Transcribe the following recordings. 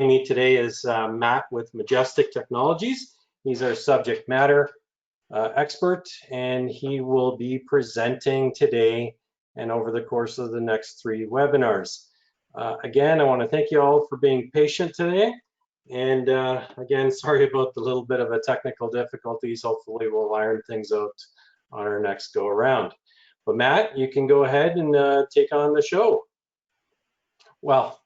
me today is Matt with Magestic Technologies. He's our subject matter expert, and he will be presenting today and over the course of the next 3 webinars. Again, I want to thank you all for being patient today. And again, sorry about the little bit of a technical difficulties. Hopefully we'll iron things out on our next go around. But Matt, you can go ahead and take on the show. Well,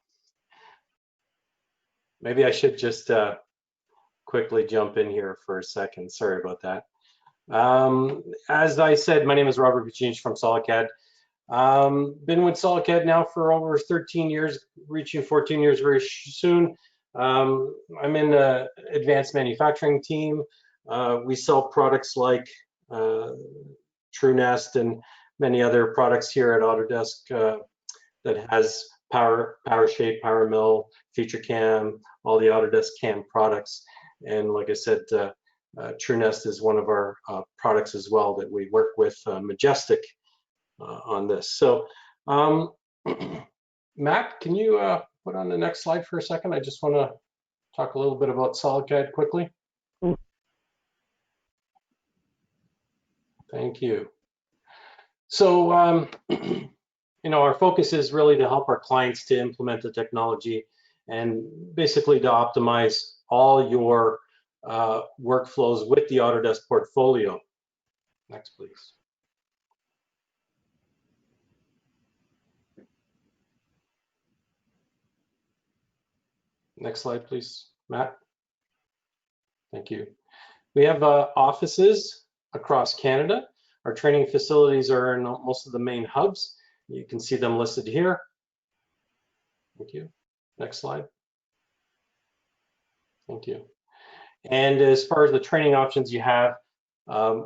maybe I should just quickly jump in here for a second. Sorry about that. As I said, my name is Robert Buccinich from SolidCAD. Been with SolidCAD now for over 13 years, reaching 14 years very soon. I'm in the advanced manufacturing team. We sell products like TruNest and many other products here at Autodesk that has Power Shape, Power Mill, Feature Cam, all the Autodesk CAM products. And like I said, TruNest is one of our products as well that we work with Magestic on this. So Matt, can you put on the next slide for a second? I just want to talk a little bit about SolidCAD quickly. Thank you. So, you know, our focus is really to help our clients to implement the technology and basically to optimize all your workflows with the Autodesk portfolio. Next, please. Next slide, please, Matt. Thank you. We have offices across Canada. Our training facilities are in most of the main hubs. You can see them listed here. Thank you. Next slide. Thank you. And as far as the training options you have,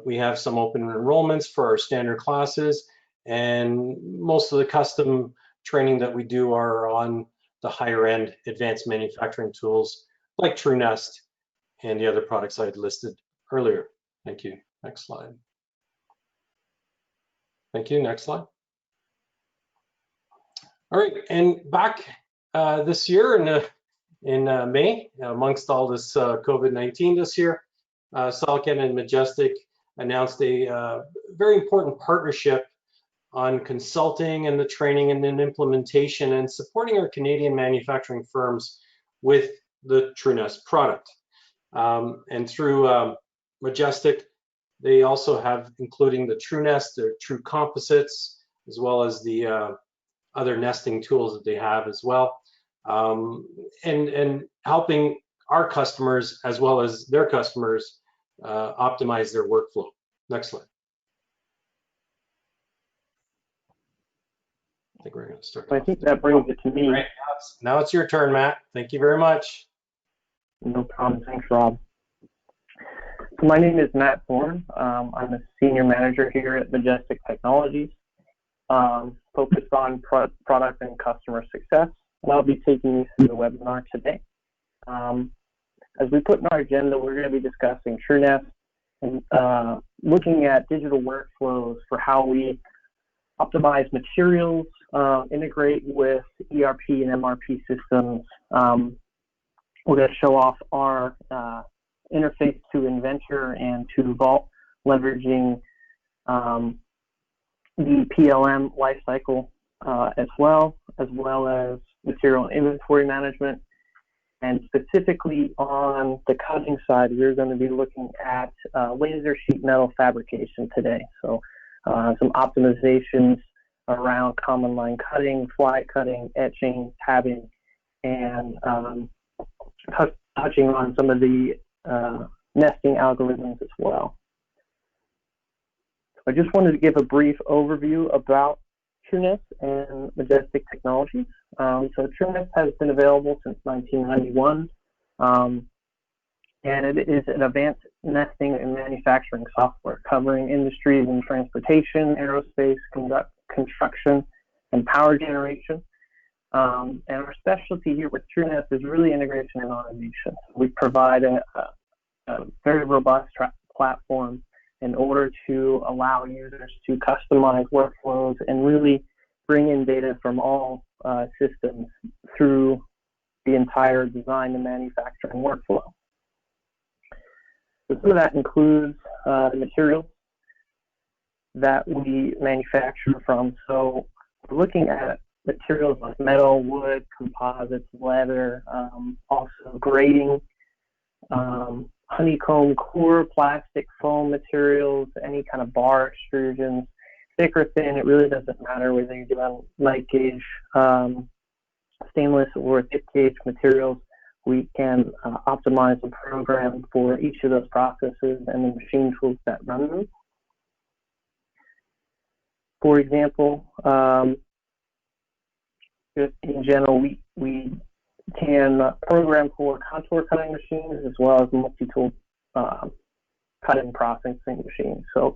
we have some open enrollments for our standard classes, and most of the custom training that we do are on the higher end advanced manufacturing tools like TruNest and the other products I had listed earlier. Thank you. Next slide. Thank you. Next slide. All right, and back this year in May, amongst all this COVID-19 this year, SolidCAD and Magestic announced a very important partnership on consulting and the training and then implementation and supporting our Canadian manufacturing firms with the TruNest product. And through Magestic, they also have, including the TruNest, their True Composites, as well as the other nesting tools that they have as well, and helping our customers as well as their customers optimize their workflow. Next slide. I think we're going to start. I think that brings it to me. Right, now it's your turn, Matt. Thank you very much. No problem. Thanks, Rob. So my name is Matt Thorn. I'm a senior manager here at Magestic Technologies, focused on product and customer success. And I'll be taking you through the webinar today. As we put in our agenda, we're going to be discussing TruNest and looking at digital workflows for how we optimize materials, integrate with ERP and MRP systems. We're going to show off our interface to Inventor and to Vault, leveraging the PLM lifecycle as well as material and inventory management. And specifically on the cutting side, we're going to be looking at laser sheet metal fabrication today. So some optimizations around common line cutting, fly cutting, etching, tabbing, and touching on some of the nesting algorithms as well. So I just wanted to give a brief overview about TruNest and Magestic Technologies. So TruNest has been available since 1991, and it is an advanced nesting and manufacturing software covering industries in transportation, aerospace, construction, and power generation. And our specialty here with TruNest is really integration and automation. We provide a very robust platform in order to allow users to customize workflows and really bring in data from all systems through the entire design and manufacturing workflow. So some of that includes the materials that we manufacture from. So we're looking at materials like metal, wood, composites, leather, also grating, honeycomb core, plastic, foam materials, any kind of bar extrusions, thick or thin. It really doesn't matter whether you're doing light gauge, stainless, or thick gauge materials. We can optimize the program for each of those processes and the machine tools that run them. For example, just in general, we can program for contour cutting machines as well as multi-tool cutting processing machines. So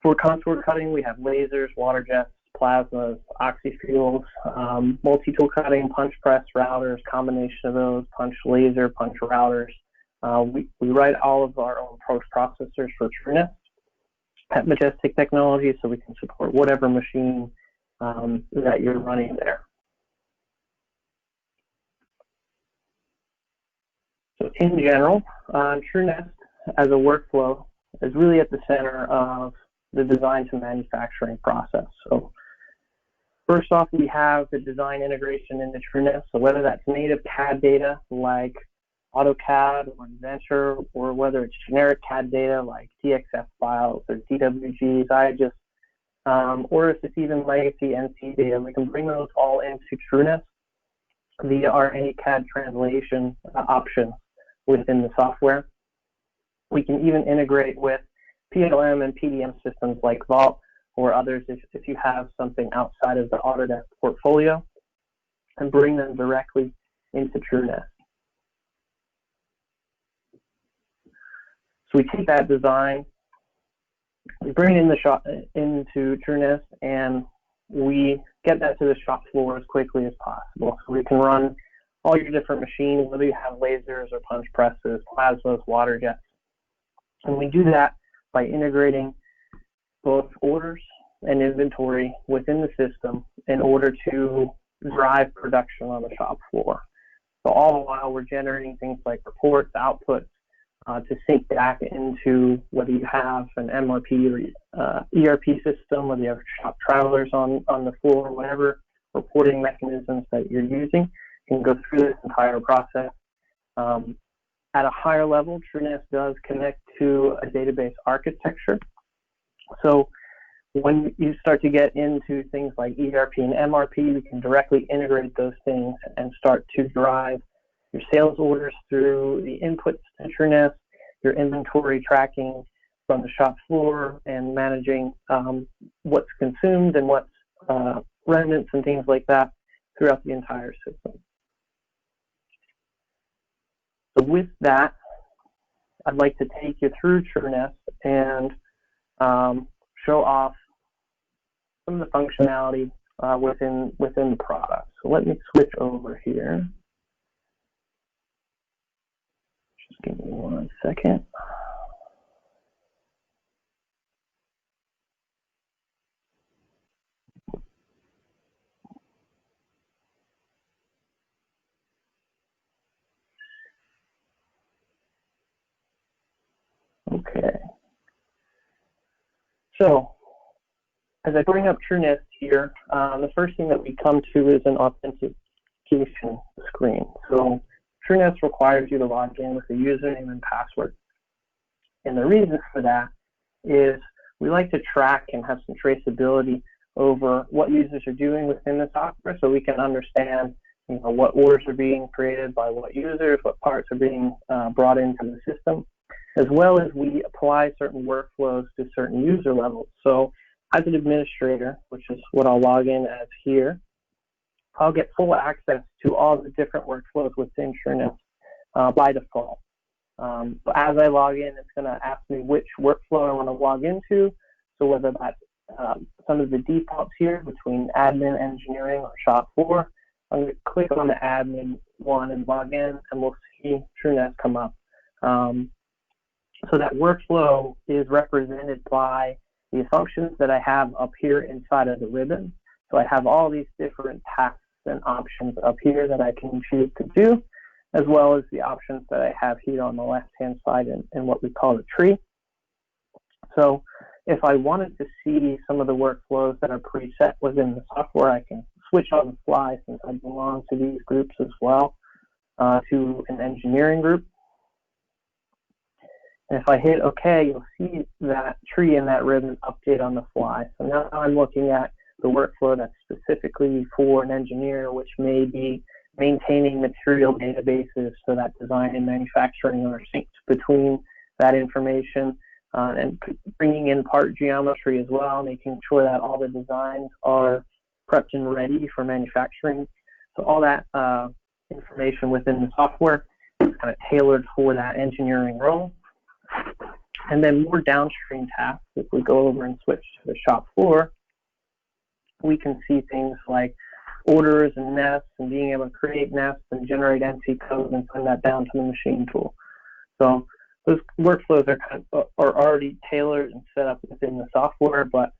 for contour cutting, we have lasers, water jets, plasmas, oxyfuels, multi-tool cutting, punch press, routers, combination of those, punch laser, punch routers. We write all of our own processors for TruNest at Magestic Technologies, so we can support whatever machine that you're running there. So in general, TruNest as a workflow is really at the center of the design to manufacturing process. So first off, we have the design integration into TruNest. So whether that's native CAD data like AutoCAD or Inventor, or whether it's generic CAD data like DXF files or DWGs, or if it's even legacy NC data, we can bring those all into TruNest via our AnyCAD translation option within the software. We can even integrate with PLM and PDM systems like Vault or others if you have something outside of the Autodesk portfolio, and bring them directly into TruNest. So we take that design, we bring it in the shop into TruNest, and we get that to the shop floor as quickly as possible. So we can run all your different machines, whether you have lasers or punch presses, plasmas, water jets. And we do that by integrating both orders and inventory within the system in order to drive production on the shop floor. So all the while we're generating things like reports, outputs, to sync back into whether you have an MRP or ERP system, whether you have shop travelers on the floor, whatever reporting mechanisms that you're using. You can go through this entire process. At a higher level, TruNest does connect to a database architecture. So when you start to get into things like ERP and MRP, we can directly integrate those things and start to drive your sales orders through the inputs to TruNest, your inventory tracking from the shop floor, and managing what's consumed and what's remnants and things like that throughout the entire system. So with that, I'd like to take you through TruNest and show off some of the functionality within the product. So let me switch over here. Just give me 1 second. Okay. So as I bring up TruNest here, the first thing that we come to is an authentication screen. So TruNest requires you to log in with a username and password. And the reason for that is we like to track and have some traceability over what users are doing within the software, so we can understand what orders are being created by what users, what parts are being brought into the system, as well as we apply certain workflows to certain user levels. So as an administrator, which is what I'll log in as here, I'll get full access to all the different workflows within TruNest by default. But as I log in, it's going to ask me which workflow I want to log into. So whether that's some of the defaults here between admin, engineering, or shop floor, I'm going to click on the admin one and log in, and we'll see TruNest come up. So that workflow is represented by the functions that I have up here inside of the ribbon. So I have all these different tasks and options up here that I can choose to do, as well as the options that I have here on the left-hand side in what we call the tree. So if I wanted to see some of the workflows that are preset within the software, I can switch on the fly since I belong to these groups as well, to an engineering group. And if I hit OK, you'll see that tree and that ribbon update on the fly. So now I'm looking at the workflow that's specifically for an engineer, which may be maintaining material databases so that design and manufacturing are synced between that information, and bringing in part geometry as well, making sure that all the designs are prepped and ready for manufacturing. So all that information within the software is kind of tailored for that engineering role. And then more downstream tasks, if we go over and switch to the shop floor, we can see things like orders and nests and being able to create nests and generate NC code and send that down to the machine tool. So those workflows are already tailored and set up within the software, but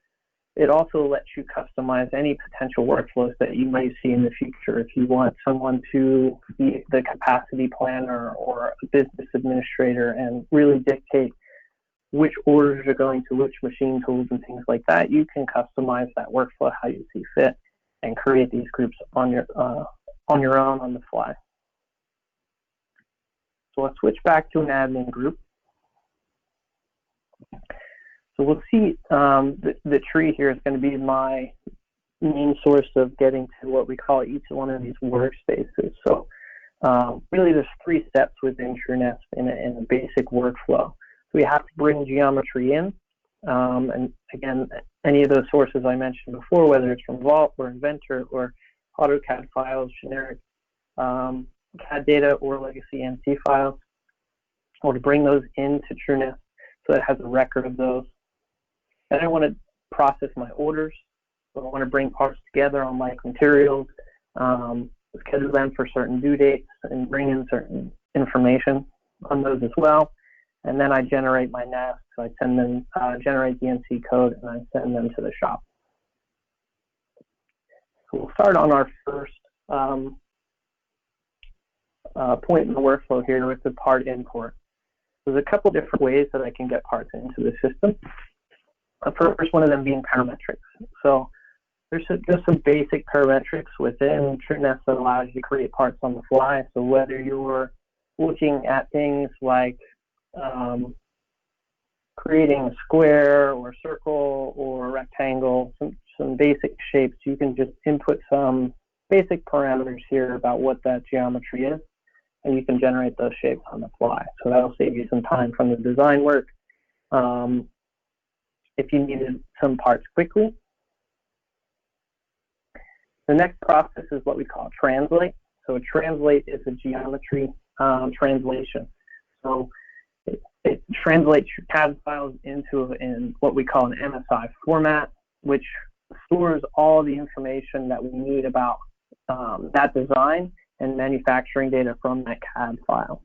it also lets you customize any potential workflows that you might see in the future. If you want someone to be the capacity planner or a business administrator and really dictate which orders are going to which machine tools and things like that, you can customize that workflow how you see fit and create these groups on your own on the fly. So let's switch back to an admin group. So we'll see the tree here is going to be my main source of getting to what we call each one of these workspaces. So really there's 3 steps within TruNest in a basic workflow. So we have to bring geometry in, and again, any of those sources I mentioned before, whether it's from Vault or Inventor or AutoCAD files, generic CAD data or legacy NC files, or to bring those into TruNest so it has a record of those. Then I want to process my orders. So I want to bring parts together on like materials, schedule them for certain due dates, and bring in certain information on those as well. And then I generate my nests. So I send them, generate the NC code, and I send them to the shop. So we'll start on our first point in the workflow here with the part import. There's a couple different ways that I can get parts into the system. The first one of them being parametrics. So there's just some basic parametrics within TruNest that allows you to create parts on the fly. So whether you're looking at things like creating a square or a circle or a rectangle, some basic shapes, you can just input some basic parameters here about what that geometry is, and you can generate those shapes on the fly. So that'll save you some time from the design work. If you needed some parts quickly. The next process is what we call translate. So a translate is a geometry translation. So it translates your CAD files into what we call an MSI format, which stores all the information that we need about that design and manufacturing data from that CAD file.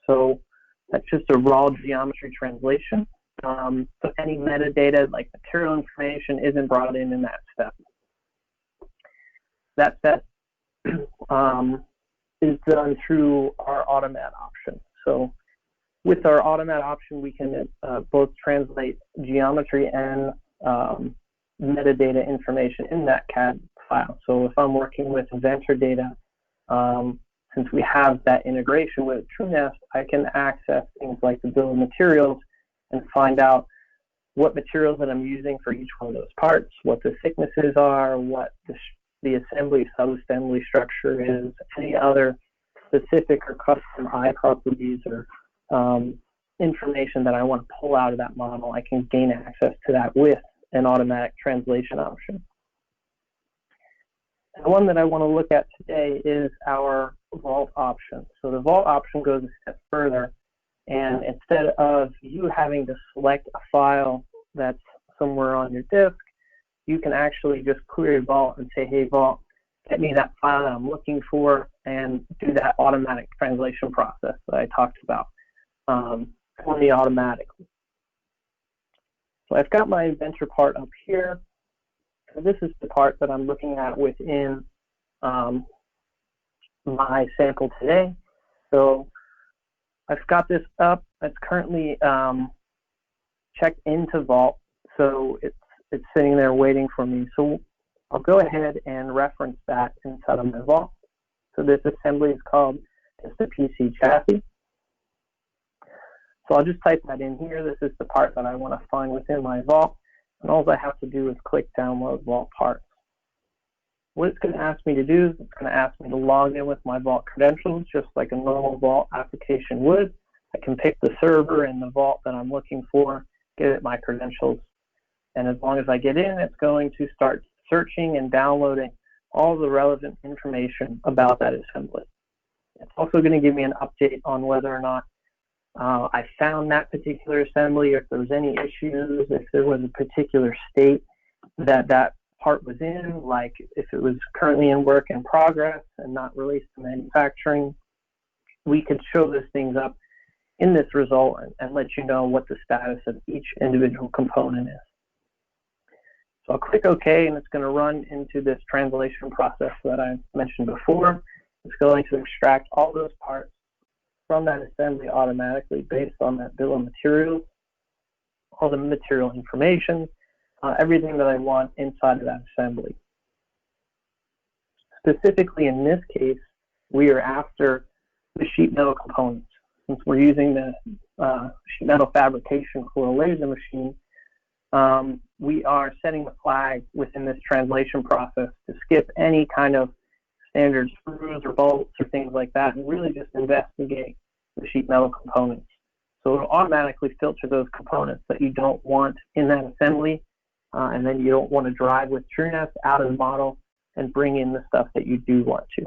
So that's just a raw geometry translation. So any metadata like material information isn't brought in that step. That step is done through our automat option. So with our automat option, we can both translate geometry and metadata information in that CAD file. So if I'm working with Inventor data, since we have that integration with TruNest, I can access things like the bill of materials and find out what materials that I'm using for each one of those parts, what the thicknesses are, what the assembly, sub-assembly structure is, any other specific or custom eye properties or information that I want to pull out of that model. I can gain access to that with an automatic translation option. The one that I want to look at today is our Vault option. So the Vault option goes a step further, and instead of you having to select a file that's somewhere on your disk, you can actually just query Vault and say, hey, Vault, get me that file that I'm looking for, and do that automatic translation process that I talked about for me automatically. So I've got my Inventor part up here. So this is the part that I'm looking at within my sample today. So I've got this up. It's currently checked into Vault, so it's sitting there waiting for me. So I'll go ahead and reference that inside of my Vault. So this assembly is called just a PC chassis. So I'll just type that in here. This is the part that I want to find within my Vault, and all I have to do is click download Vault parts. What it's going to ask me to do is it's going to ask me to log in with my Vault credentials, just like a normal Vault application would. I can pick the server and the Vault that I'm looking for, give it my credentials, and as long as I get in, it's going to start searching and downloading all the relevant information about that assembly. It's also going to give me an update on whether or not I found that particular assembly, if there was any issues, if there was a particular state that that part was in, like if it was currently in work in progress and not released to manufacturing. We could show those things up in this result and let you know what the status of each individual component is. So I'll click OK, and it's going to run into this translation process that I mentioned before. It's going to extract all those parts from that assembly automatically based on that bill of materials, all the material information, everything that I want inside of that assembly. Specifically in this case, we are after the sheet metal components. Since we're using the sheet metal fabrication for a laser machine, we are setting the flag within this translation process to skip any kind of standard screws or bolts or things like that, and really just investigate the sheet metal components. So it'll automatically filter those components that you don't want in that assembly, and then you don't want to drive with TruNest out of the model and bring in the stuff that you do want to.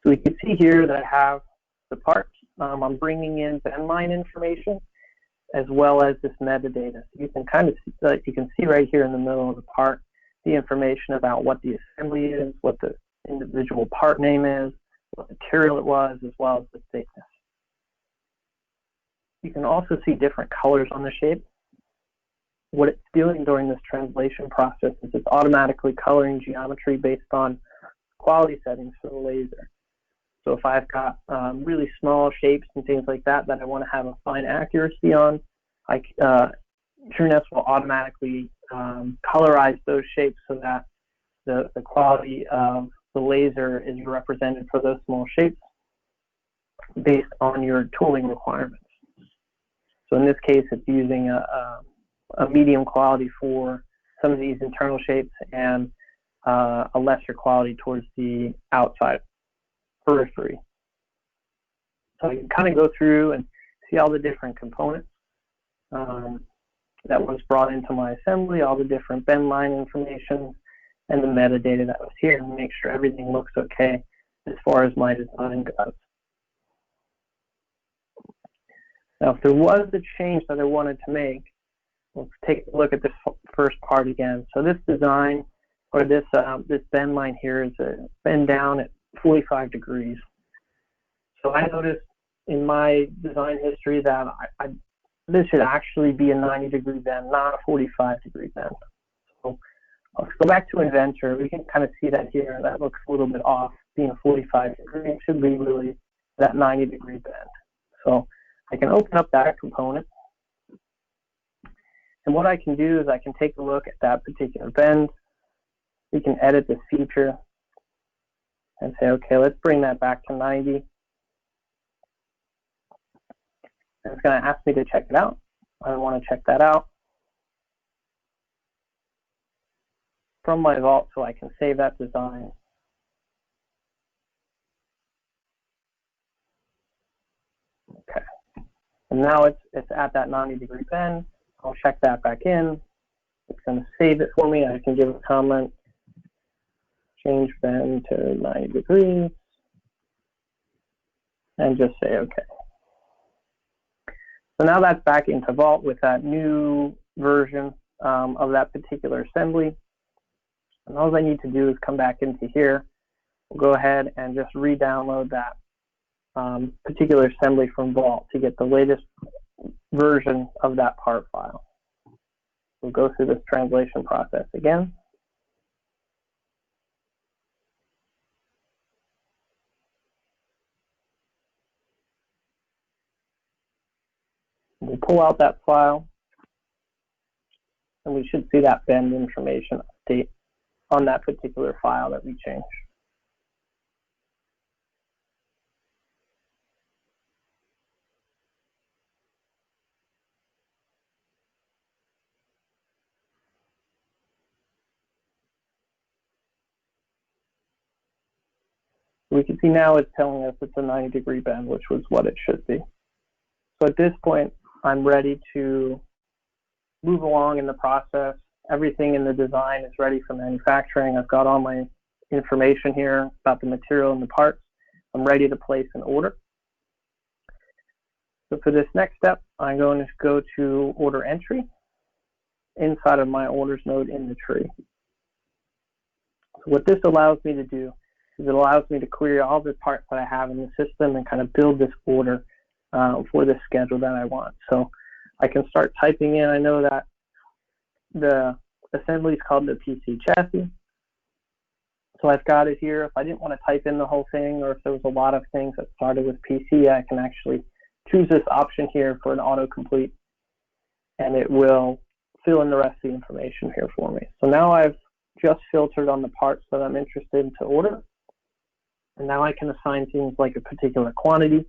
So we can see here that I have the parts. I'm bringing in bend line information as well as this metadata. So you can kind of you can see right here in the middle of the part the information about what the assembly is, what the individual part name is, what material it was, as well as the thickness. You can also see different colors on the shape. What it's doing during this translation process is it's automatically coloring geometry based on quality settings for the laser. So if I've got really small shapes and things like that that I want to have a fine accuracy on, TruNest will automatically colorize those shapes so that the quality of the laser is represented for those small shapes based on your tooling requirements. So in this case, it's using a medium quality for some of these internal shapes and a lesser quality towards the outside periphery. So you can kind of go through and see all the different components that was brought into my assembly, all the different bend line information, and the metadata that was here, and make sure everything looks okay as far as my design goes. Now, if there was a change that I wanted to make, let's take a look at this first part again. So this design, or this bend line here, is bend down at 45 degrees. So I noticed in my design history that this should actually be a 90-degree bend, not a 45-degree bend. So let's go back to Inventor. We can kind of see that here. That looks a little bit off, being a 45-degree. It should be really that 90-degree bend. So I can open up that component. And what I can do is I can take a look at that particular bend. We can edit this feature and say, okay, let's bring that back to 90. And it's going to ask me to check it out. I want to check that out from my vault so I can save that design. Okay. And now it's at that 90-degree bend. I'll check that back in. It's going to save it for me. I can give a comment. Change bend to 90 degrees. And just say OK. So now that's back into Vault with that new version of that particular assembly. And all I need to do is come back into here. We'll go ahead and just re-download that particular assembly from Vault to get the latest version of that part file. We'll go through this translation process again. We pull out that file, and we should see that bend information update on that particular file that we changed. We can see now it's telling us it's a 90-degree bend, which was what it should be. So at this point, I'm ready to move along in the process. Everything in the design is ready for manufacturing. I've got all my information here about the material and the parts. I'm ready to place an order. So for this next step, I'm going to go to order entry inside of my orders node in the tree. So what this allows me to do is it allows me to query all the parts that I have in the system and kind of build this order for the schedule that I want. So I can start typing in. I know that the assembly is called the PC chassis. So I've got it here. If I didn't want to type in the whole thing, or if there was a lot of things that started with PC, I can actually choose this option here for an autocomplete, and it will fill in the rest of the information here for me. So now I've just filtered on the parts that I'm interested in to order. And now I can assign things like a particular quantity,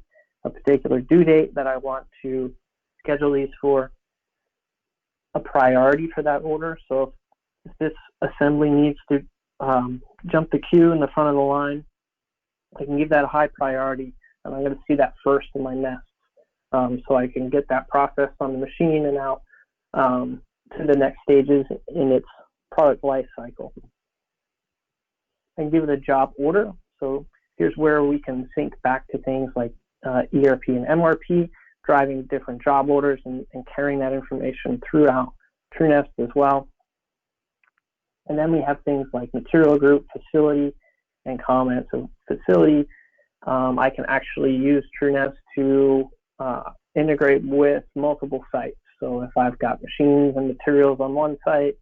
a particular due date that I want to schedule these for, a priority for that order. So if this assembly needs to jump the queue in the front of the line, I can give that a high priority, and I'm going to see that first in my nest. So I can get that processed on the machine and out to the next stages in its product life cycle. I can give it a job order. So here's where we can sync back to things like ERP and MRP, driving different job orders and carrying that information throughout TruNest as well. And then we have things like material group, facility, and comments. So facility, I can actually use TruNest to integrate with multiple sites. So if I've got machines and materials on one site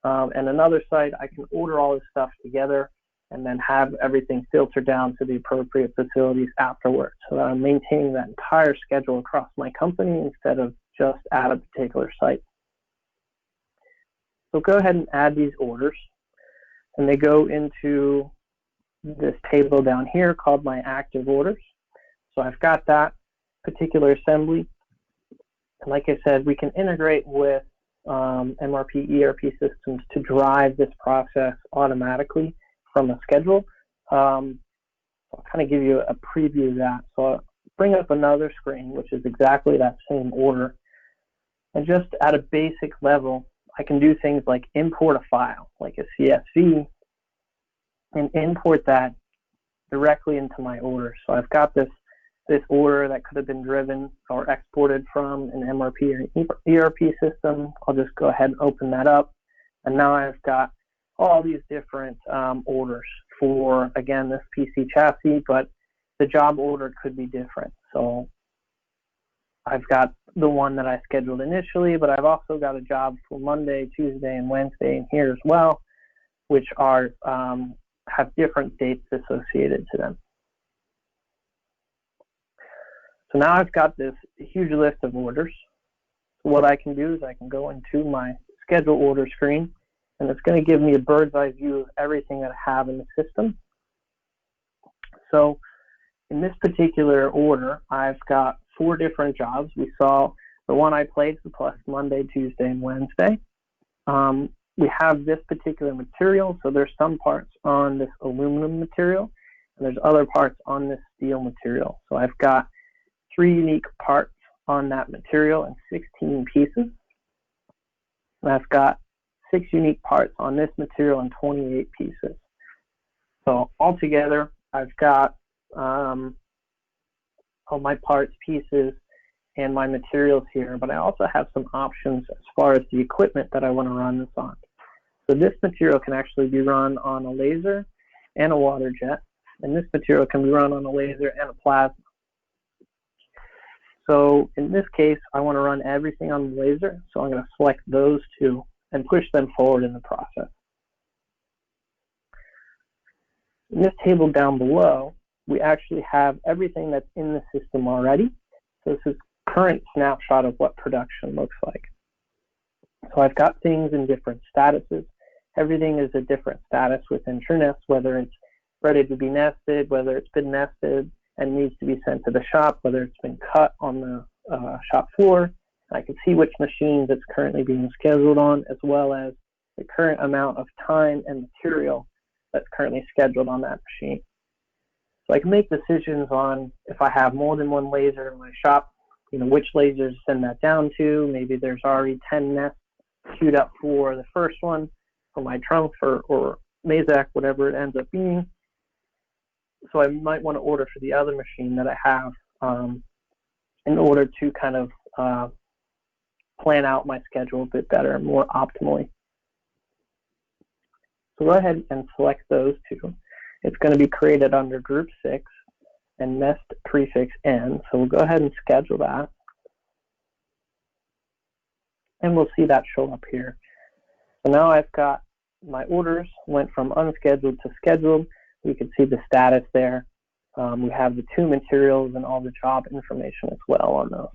and another site, I can order all this stuff together and then have everything filtered down to the appropriate facilities afterwards, so that I'm maintaining that entire schedule across my company instead of just at a particular site. So go ahead and add these orders, and they go into this table down here called my active orders. So I've got that particular assembly, and like I said, we can integrate with MRP ERP systems to drive this process automatically from a schedule. I'll kind of give you a preview of that. So I'll bring up another screen, which is exactly that same order. And just at a basic level, I can do things like import a file, like a CSV, and import that directly into my order. So I've got this order that could have been driven or exported from an MRP or ERP system. I'll just go ahead and open that up. And now I've got all these different orders for, again, this PC chassis, but the job order could be different. So I've got the one that I scheduled initially, but I've also got a job for Monday, Tuesday, and Wednesday in here as well, which are have different dates associated to them. So now I've got this huge list of orders. So what I can do is I can go into my schedule order screen, and it's going to give me a bird's eye view of everything that I have in the system. So in this particular order, I've got 4 different jobs. We saw the one I placed plus Monday, Tuesday, and Wednesday. We have this particular material, so there's some parts on this aluminum material, and there's other parts on this steel material. So I've got 3 unique parts on that material and 16 pieces. And I've got 6 unique parts on this material and 28 pieces. So altogether, I've got all my parts, pieces, and my materials here, but I also have some options as far as the equipment that I want to run this on. So this material can actually be run on a laser and a water jet, and this material can be run on a laser and a plasma. So in this case, I want to run everything on the laser, so I'm going to select those 2 and push them forward in the process. In this table down below, we actually have everything that's in the system already. So this is current snapshot of what production looks like. So I've got things in different statuses. Everything is a different status within TruNest, whether it's ready to be nested, whether it's been nested and needs to be sent to the shop, whether it's been cut on the shop floor. I can see which machines it's currently being scheduled on, as well as the current amount of time and material that's currently scheduled on that machine. So I can make decisions on if I have more than one laser in my shop, which lasers to send that down to. Maybe there's already 10 nests queued up for the first one, for my trunk or Magestic, whatever it ends up being. So I might want to order for the other machine that I have in order to kind of plan out my schedule a bit better and more optimally. So go ahead and select those two. It's going to be created under group 6 and nest prefix N. So we'll go ahead and schedule that. And we'll see that show up here. So now I've got my orders went from unscheduled to scheduled. We can see the status there. We have the 2 materials and all the job information as well on those.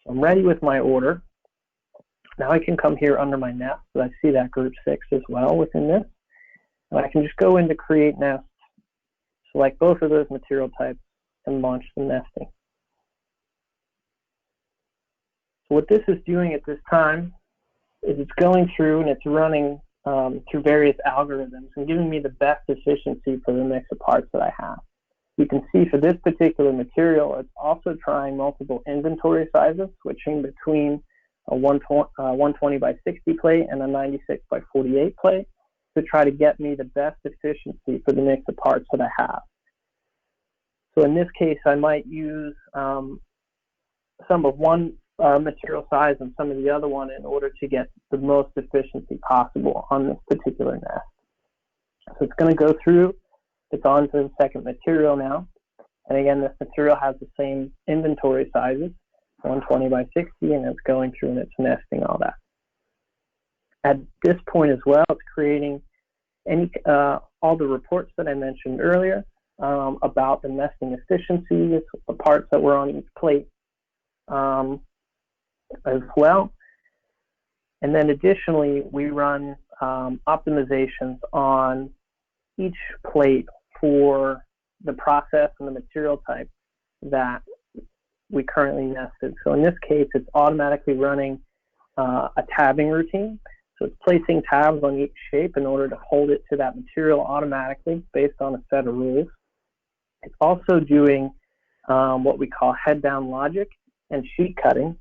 So I'm ready with my order. Now I can come here under my nest, so I see that group 6 as well within this. And I can just go into create nest, select both of those material types, and launch the nesting. So what this is doing at this time is it's going through and it's running through various algorithms and giving me the best efficiency for the mix of parts that I have. You can see for this particular material, it's also trying multiple inventory sizes, switching between a 120 by 60 plate and a 96 by 48 plate to try to get me the best efficiency for the mix of parts that I have. So in this case, I might use some of one material size and some of the other one in order to get the most efficiency possible on this particular nest. So it's going to go through, it's on to the second material now. And again, this material has the same inventory sizes, 120 by 60, and it's going through and it's nesting all that. At this point as well, it's creating all the reports that I mentioned earlier about the nesting efficiencies, the parts that were on each plate as well. And then additionally, we run optimizations on each plate for the process and the material type that we currently nested. So in this case, it's automatically running a tabbing routine. So it's placing tabs on each shape in order to hold it to that material automatically based on a set of rules. It's also doing what we call head down logic and sheet cutting.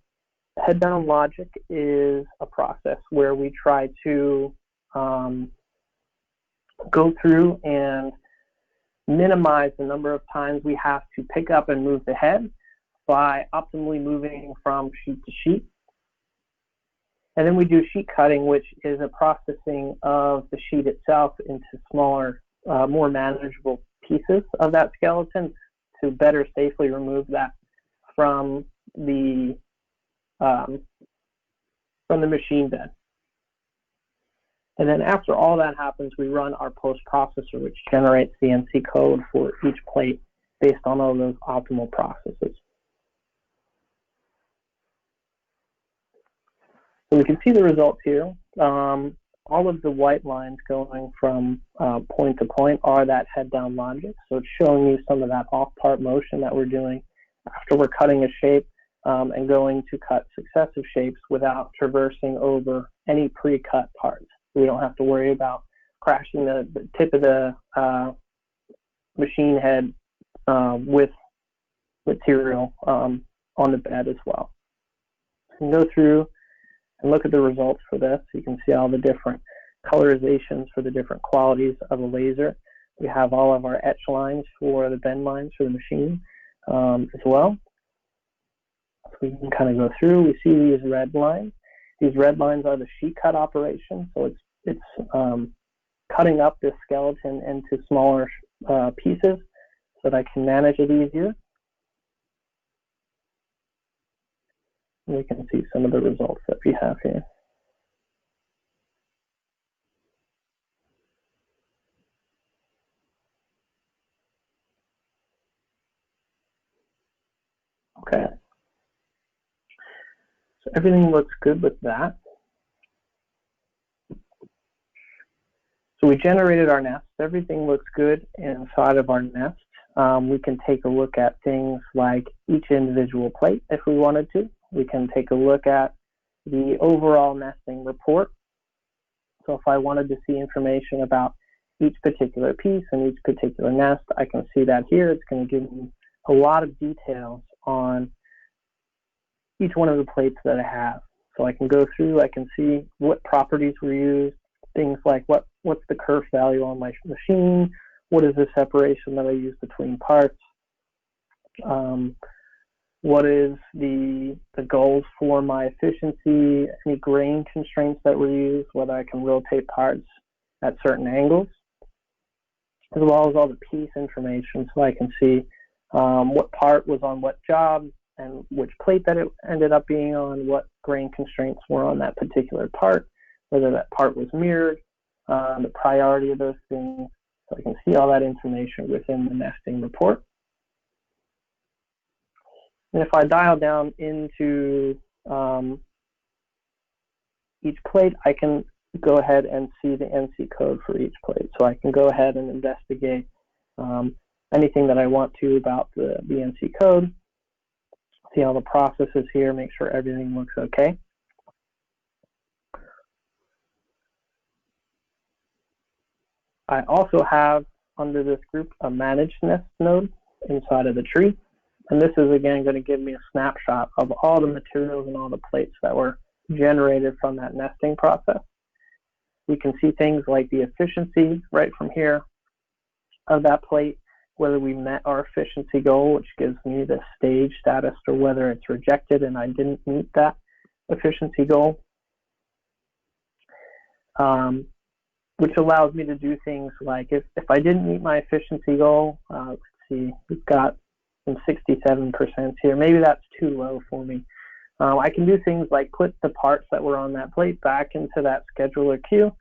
Head down logic is a process where we try to go through and minimize the number of times we have to pick up and move the head by optimally moving from sheet to sheet. And then we do sheet cutting, which is a processing of the sheet itself into smaller, more manageable pieces of that skeleton to better safely remove that from the machine bed. And then after all that happens, we run our post-processor, which generates the NC code for each plate based on all those optimal processes. So we can see the results here. All of the white lines going from point to point are that head down logic. So it's showing you some of that off part motion that we're doing after we're cutting a shape and going to cut successive shapes without traversing over any pre-cut parts. We don't have to worry about crashing the tip of the machine head with material on the bed as well. You can go through and look at the results for this. You can see all the different colorizations for the different qualities of a laser. We have all of our etch lines for the bend lines for the machine as well. So we can kind of go through. We see these red lines. These red lines are the sheet cut operation. So it's cutting up this skeleton into smaller pieces so that I can manage it easier. We can see some of the results that we have here. Okay. So everything looks good with that. So we generated our nest. Everything looks good inside of our nest. We can take a look at things like each individual plate if we wanted to. We can take a look at the overall nesting report. So if I wanted to see information about each particular piece and each particular nest, I can see that here. It's going to give me a lot of details on each one of the plates that I have. So I can go through, I can see what properties were used, things like what's the kerf value on my machine, what is the separation that I use between parts, what is the goals for my efficiency, any grain constraints that were used, whether I can rotate parts at certain angles, as well as all the piece information, so I can see what part was on what job and which plate that it ended up being on, what grain constraints were on that particular part, whether that part was mirrored, the priority of those things. So I can see all that information within the nesting report. And if I dial down into each plate, I can go ahead and see the NC code for each plate. So I can go ahead and investigate anything that I want to about the NC code, see all the processes here, make sure everything looks okay. I also have under this group a managed nest node inside of the tree. And this is again going to give me a snapshot of all the materials and all the plates that were generated from that nesting process. We can see things like the efficiency right from here of that plate, whether we met our efficiency goal, which gives me the stage status, or whether it's rejected and I didn't meet that efficiency goal. Which allows me to do things like if I didn't meet my efficiency goal, let's see, we've got some 67% here. Maybe that's too low for me. I can do things like put the parts that were on that plate back into that scheduler queue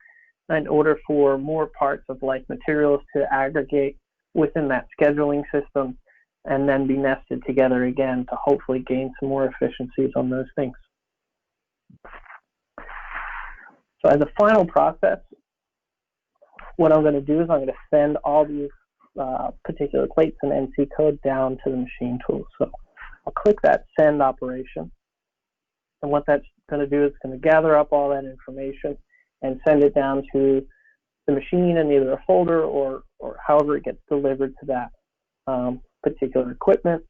in order for more parts of like materials to aggregate within that scheduling system and then be nested together again to hopefully gain some more efficiencies on those things. So as a final process, what I'm going to do is I'm going to send all these particular plates and NC code down to the machine tool. So I'll click that send operation. And what that's going to do is going to gather up all that information and send it down to the machine in either a folder or however it gets delivered to that particular equipment.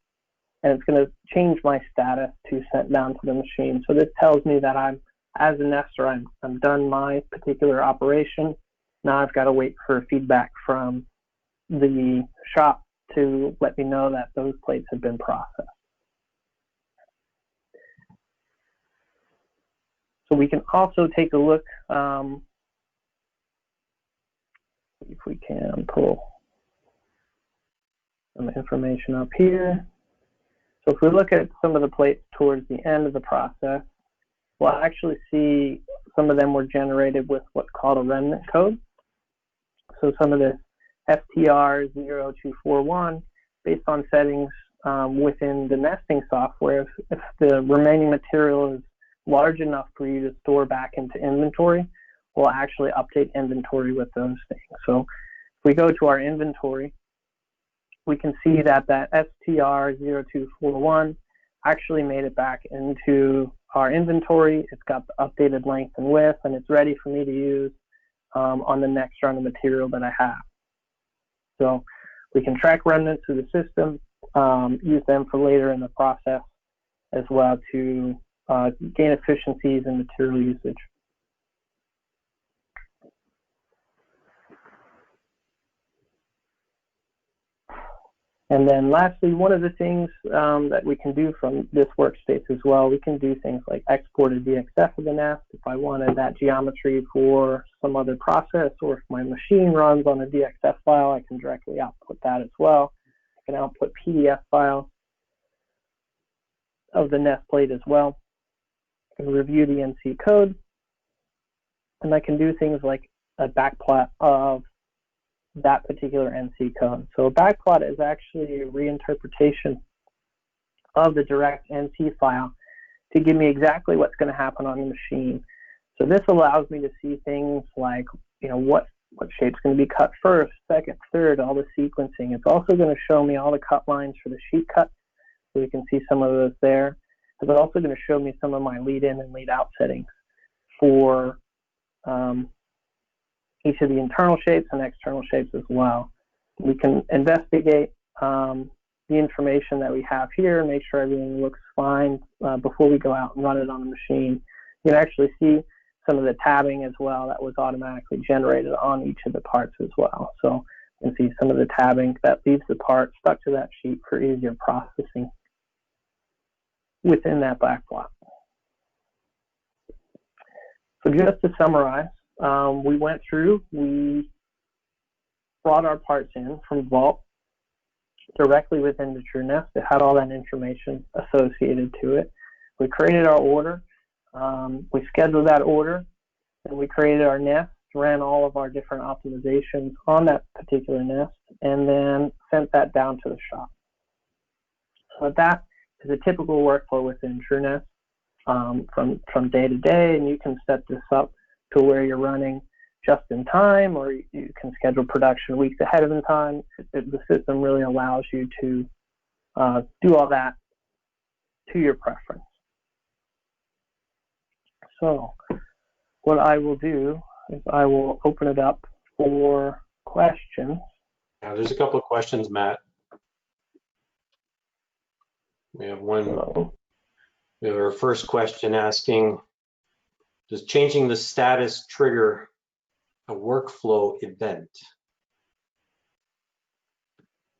And it's going to change my status to sent down to the machine. So this tells me that as a nester, I'm done my particular operation. Now I've got to wait for feedback from the shop to let me know that those plates have been processed. So we can also take a look, if we can pull some information up here. So if we look at some of the plates towards the end of the process, we'll actually see some of them were generated with what's called a remnant code. So some of this STR0241, based on settings within the nesting software, if the remaining material is large enough for you to store back into inventory, we'll actually update inventory with those things. So if we go to our inventory, we can see that that STR0241 actually made it back into our inventory. It's got the updated length and width, and it's ready for me to use on the next run of material that I have. So we can track remnants through the system, use them for later in the process as well to gain efficiencies in material usage. And then lastly, one of the things that we can do from this workspace as well, we can do things like export a DXF of the nest if I wanted that geometry for some other process, or if my machine runs on a DXF file, I can directly output that as well. I can output PDF files of the nest plate as well. I can review the NC code, and I can do things like a backplot of that particular NC code. So a backplot is actually a reinterpretation of the direct NC file to give me exactly what's going to happen on the machine. So this allows me to see things like, what shape's going to be cut first, second, third, all the sequencing. It's also going to show me all the cut lines for the sheet cut, so you can see some of those there. It's also going to show me some of my lead in and lead out settings for each of the internal shapes and external shapes as well. We can investigate the information that we have here and make sure everything looks fine before we go out and run it on the machine. You can actually see some of the tabbing as well that was automatically generated on each of the parts as well. So you can see some of the tabbing that leaves the part stuck to that sheet for easier processing within that back block. So just to summarize, we went through, we brought our parts in from Vault directly within the TruNest. It had all that information associated to it. We created our order, we scheduled that order, and we created our nest, ran all of our different optimizations on that particular nest, and then sent that down to the shop. So that is a typical workflow within TruNest from day to day, and you can set this up to where you're running just in time, or you can schedule production weeks ahead of time. The system really allows you to do all that to your preference. So what I will do is I will open it up for questions. Yeah, there's a couple of questions, Matt. We have one. So, we have our first question asking, does changing the status trigger a workflow event?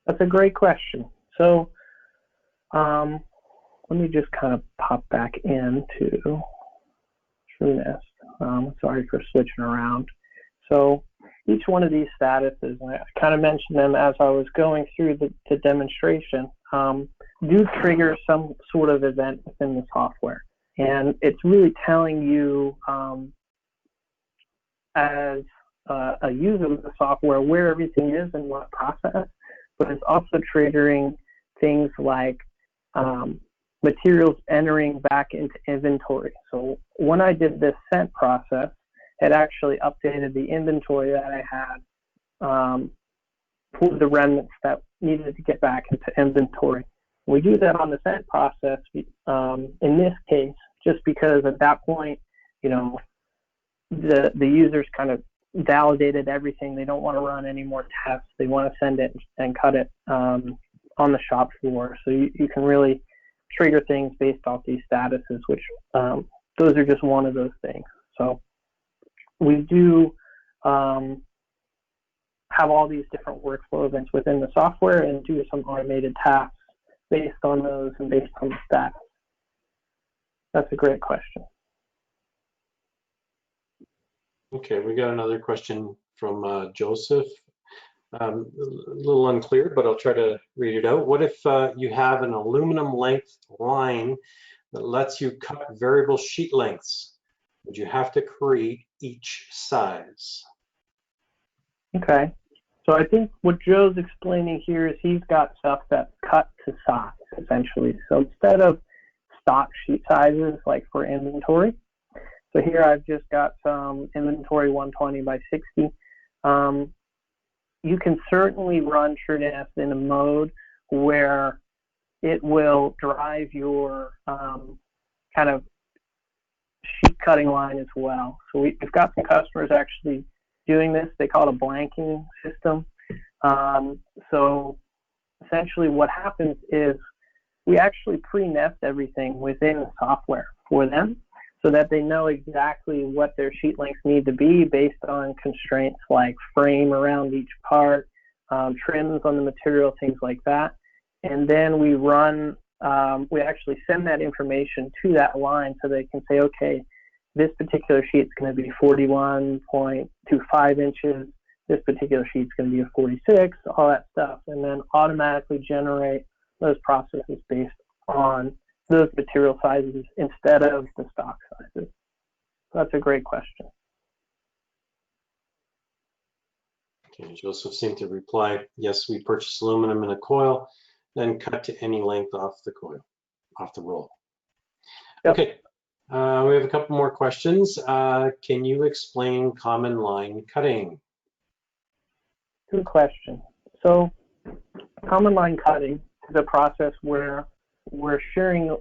that's a great question. So let me just kind of pop back into TruNest. Sorry for switching around. So each one of these statuses, and I kind of mentioned them as I was going through the demonstration, do trigger some sort of event within the software. And it's really telling you as a user of the software where everything is and what process, but it's also triggering things like materials entering back into inventory. So when I did this sent process, it actually updated the inventory that I had for the remnants that needed to get back into inventory. We do that on the sent process in this case, just because at that point, the users kind of validated everything. They don't want to run any more tests. They want to send it and cut it on the shop floor. So you can really trigger things based off these statuses, which those are just one of those things. So we do have all these different workflow events within the software and do some automated tasks based on those and based on the status. That's a great question. Okay, we got another question from Joseph. A little unclear, but I'll try to read it out. What if you have an aluminum length line that lets you cut variable sheet lengths? Would you have to create each size? Okay, so I think what Joe's explaining here is he's got stuff that's cut to size, essentially. So instead of stock sheet sizes, like for inventory, so here I've just got some inventory 120 by 60. You can certainly run TruNest in a mode where it will drive your kind of sheet cutting line as well. So we've got some customers actually doing this. They call it a blanking system. So essentially what happens is we actually pre-nest everything within the software for them so that they know exactly what their sheet lengths need to be based on constraints like frame around each part, trims on the material, things like that. And then we run, we actually send that information to that line so they can say, okay, this particular sheet's going to be 41.25 inches. This particular sheet's going to be a 46, all that stuff, and then automatically generate those processes based on those material sizes instead of the stock sizes. That's a great question. Okay, Joseph seemed to reply, yes, we purchase aluminum in a coil, then cut to any length off the coil. roll. Yep. Okay, we have a couple more questions. Can you explain common line cutting? Good question. So common line cutting is a process where we're sharing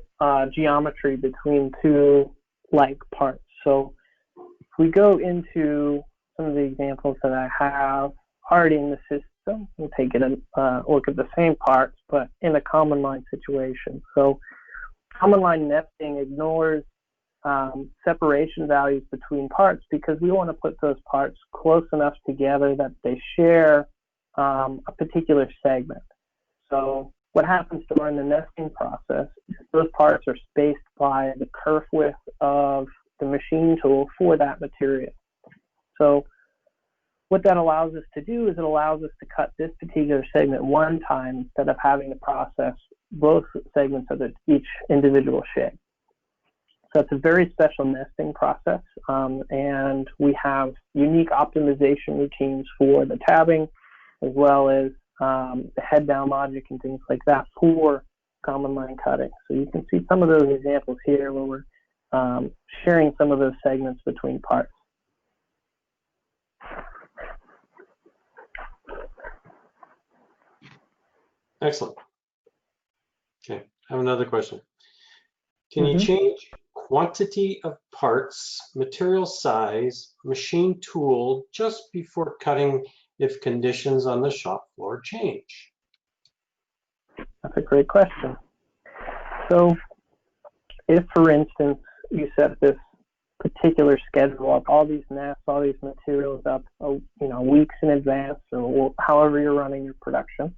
geometry between two like parts. So if we go into some of the examples that I have already in the system, we'll take it and look at the same parts, but in a common line situation. So common line nesting ignores separation values between parts because we want to put those parts close enough together that they share a particular segment. So what happens during the nesting process is those parts are spaced by the kerf width of the machine tool for that material. So what that allows us to do is it allows us to cut this particular segment one time instead of having to process both segments of each individual shape. So it's a very special nesting process, and we have unique optimization routines for the tabbing as well as the head down logic and things like that for common line cutting. So you can see some of those examples here where we're sharing some of those segments between parts. Excellent. Okay, I have another question. Can you change quantity of parts, material size, machine tool just before cutting if conditions on the shop floor change? That's a great question. So if, for instance, you set this particular schedule up, all these nests, all these materials up, weeks in advance, or however you're running your production,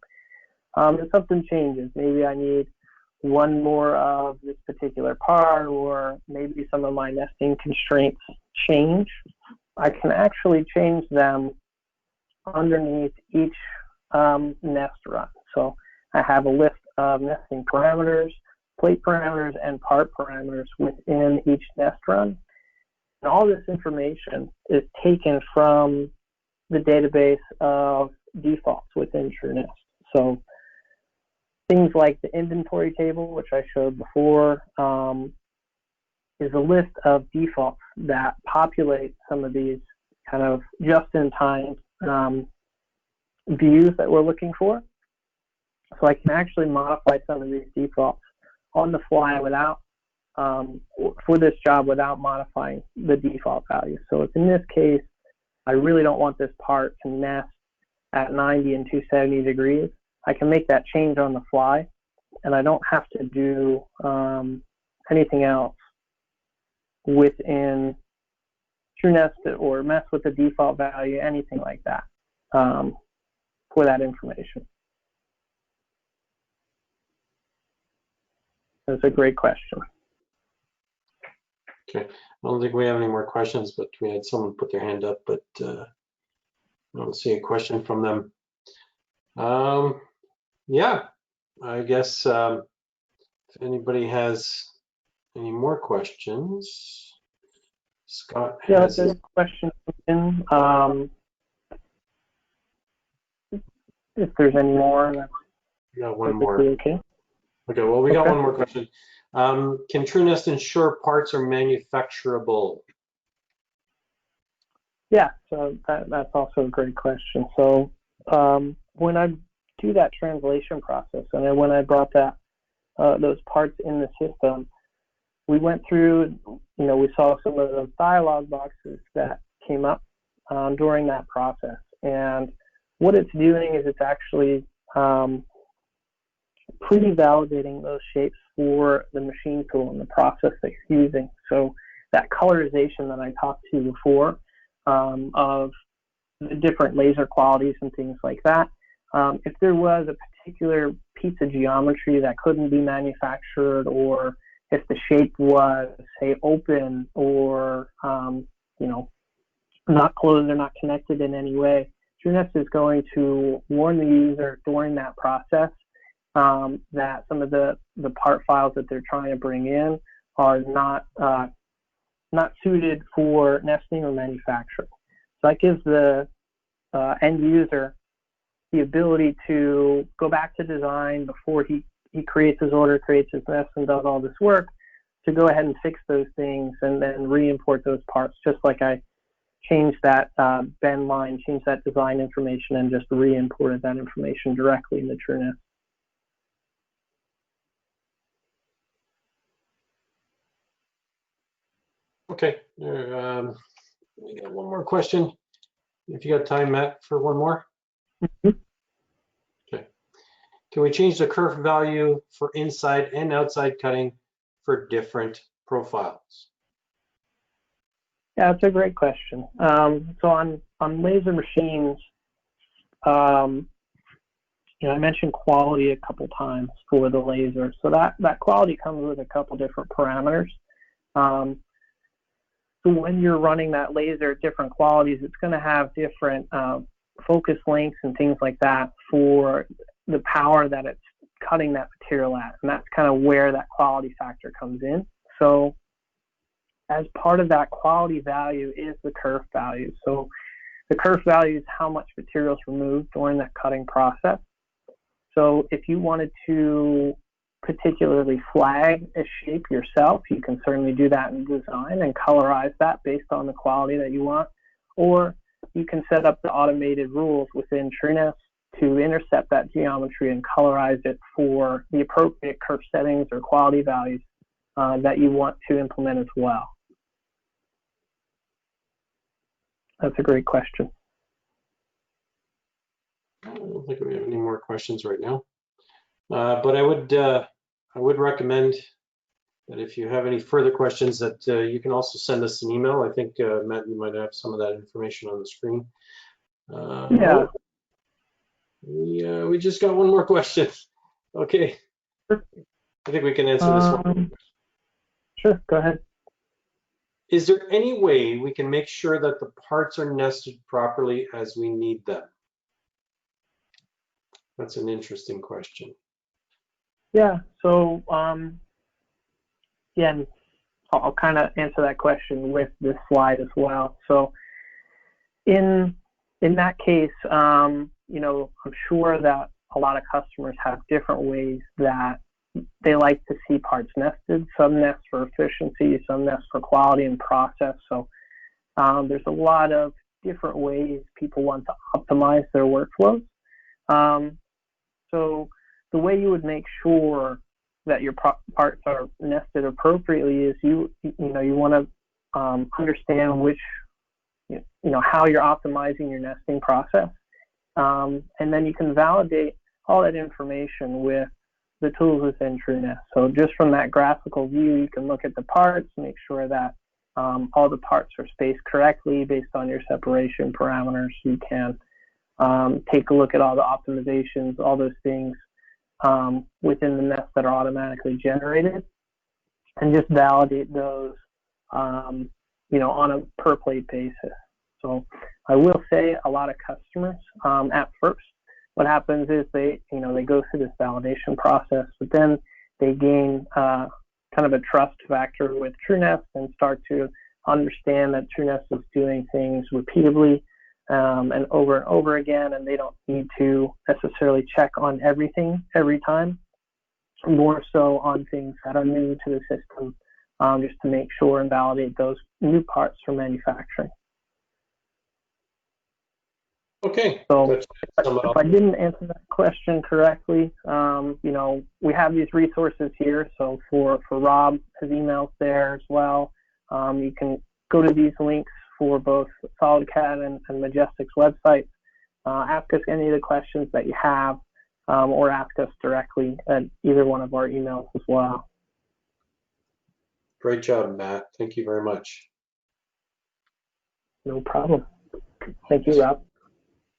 if something changes, maybe I need one more of this particular part, or maybe some of my nesting constraints change, I can actually change them underneath each nest run. So I have a list of nesting parameters, plate parameters, and part parameters within each nest run. And all this information is taken from the database of defaults within TruNest. So things like the inventory table, which I showed before, is a list of defaults that populate some of these kind of just-in-time views that we're looking for. So I can actually modify some of these defaults on the fly without, for this job, without modifying the default value. So if in this case, I really don't want this part to nest at 90 and 270 degrees, I can make that change on the fly, and I don't have to do anything else within TruNest or mess with the default value, anything like that for that information. That's a great question. Okay, I don't think we have any more questions, but we had someone put their hand up, but I don't see a question from them. Yeah, I guess if anybody has any more questions, Scott has. Yeah, there's a question in. If there's any more, that's got one more. okay. Okay, well, we got one more question. Can TruNest ensure parts are manufacturable? Yeah, so that's also a great question. So when I do that translation process, and then when I brought those parts in the system, we went through, we saw some of those dialog boxes that came up during that process. And what it's doing is it's actually pre-validating those shapes for the machine tool and the process that you're using. So that colorization that I talked to you before of the different laser qualities and things like that, if there was a particular piece of geometry that couldn't be manufactured, or if the shape was, say, open or not closed or not connected in any way, TruNest is going to warn the user during that process that some of the part files that they're trying to bring in are not suited for nesting or manufacturing. So that gives the end user the ability to go back to design before he he creates his order, creates his nest, and does all this work to go ahead and fix those things and then re-import those parts, just like I changed that bend line, changed that design information, and just re-imported that information directly in the TruNest. Okay, we got one more question. If you got time, Matt, for one more. Mm-hmm. Okay. Can we change the kerf value for inside and outside cutting for different profiles? Yeah, that's a great question. So on laser machines, you know, I mentioned quality a couple times for the laser. So that quality comes with a couple different parameters. So when you're running that laser at different qualities, it's going to have different focus lengths and things like that for the power that it's cutting that material at. And that's kind of where that quality factor comes in. So as part of that quality value is the kerf value. So the kerf value is how much material is removed during that cutting process. So if you wanted to particularly flag a shape yourself, you can certainly do that in design and colorize that based on the quality that you want. Or you can set up the automated rules within TruNest to intercept that geometry and colorize it for the appropriate kerf settings or quality values that you want to implement as well. That's a great question. I don't think we have any more questions right now, but I would recommend that if you have any further questions, that you can also send us an email. I think Matt, you might have some of that information on the screen. Yeah. We just got one more question. Okay, I think we can answer this one. Sure, go ahead. Is there any way we can make sure that the parts are nested properly as we need them? That's an interesting question. Yeah, so again, I'll kind of answer that question with this slide as well. So in that case, you know, I'm sure that a lot of customers have different ways that they like to see parts nested. Some nest for efficiency, some nest for quality and process. So there's a lot of different ways people want to optimize their workflows. So the way you would make sure that your parts are nested appropriately is you want to understand which, you know, how you're optimizing your nesting process. And then you can validate all that information with the tools within TruNest. So just from that graphical view, you can look at the parts, make sure that all the parts are spaced correctly based on your separation parameters. You can take a look at all the optimizations, all those things within the nest that are automatically generated, and just validate those, you know, on a per plate basis. So I will say a lot of customers at first, what happens is they go through this validation process, but then they gain kind of a trust factor with TruNest and start to understand that TruNest is doing things repeatedly and over again, and they don't need to necessarily check on everything every time, more so on things that are new to the system, just to make sure and validate those new parts for manufacturing. Okay. So if I didn't answer that question correctly, you know, we have these resources here. So for Rob, his email's there as well. You can go to these links for both SolidCAD and Magestic's websites. Ask us any of the questions that you have, or ask us directly at either one of our emails as well. Great job, Matt. Thank you very much. No problem. Thank you, Rob.